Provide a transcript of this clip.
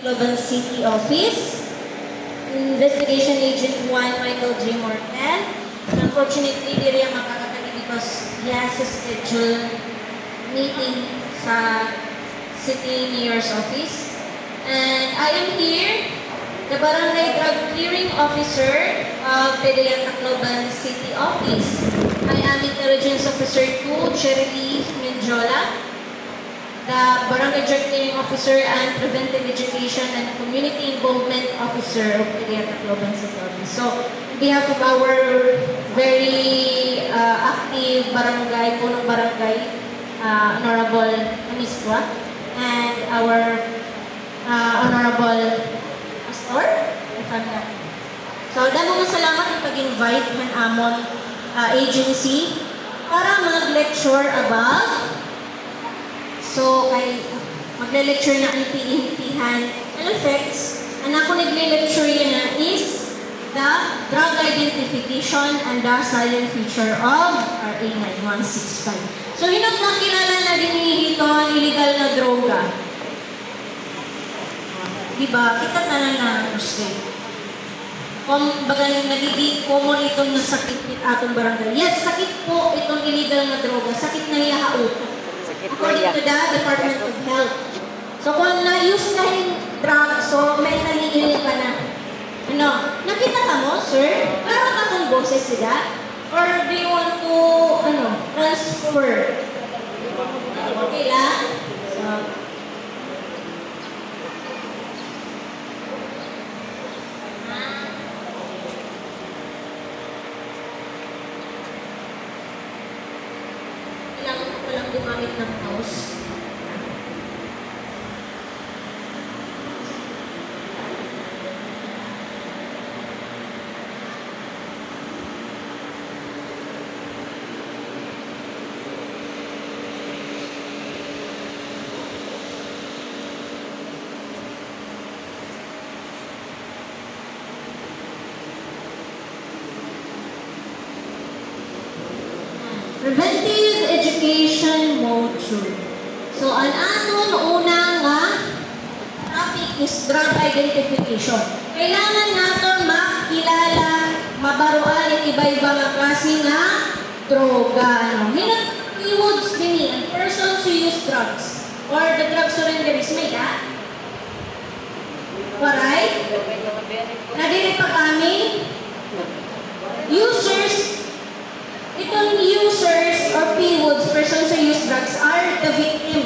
Tacloban City Office. Investigation Agent 1, Michael J. Mortel. Unfortunately, di rin makakatali because he has a scheduled meeting sa City Mayor's Office. And I am here, the Barangay Drug Clearing Officer of PDEA Tacloban City Office. I am Intelligence Officer 2, Cherry Menjola, the Barangay Drug Clearing Officer and Preventive Education and Community Involvement Officer of PDEA Tacloban City Office. So, on behalf of our very active barangay, punong barangay, Honorable Amiswa, and our Honorable Pastor, if I'm not. So, damo nga salamat ang pag-invite ng amon agency para mag-lecture about. So, kay magle-lecture na inti-intihan and effects. Ang ako nagle-lecture na is the drug identification and the silent feature of RA 9165. So, hinot na kilala na din ito ang illegal na droga. Diba? Kita na na gusto. Kung baga nagiging common itong nasakit ng atong barangay. Yes, sakit po itong illegal na droga. Sakit na hiyahao. According to the Department of Health. So kung na-use na yung drug, so may naliili ka na. Ano? Nakita ka mo, sir? Parang akong boses sila? Or do you want to, transfer? Okay lang? So, kailangan ko palang gumamit ng mouse. Preventive Education Module. So, ang aton unang topic is drug identification. Kailangan natin makilala, mabaruan yung iba-ibang klase na droga. Keywords din and persons who use drugs or the drug surrenderies. May ka? Alright? Nadiri pa kami? Users. Itong users or keywords, persons who use drugs, are the victim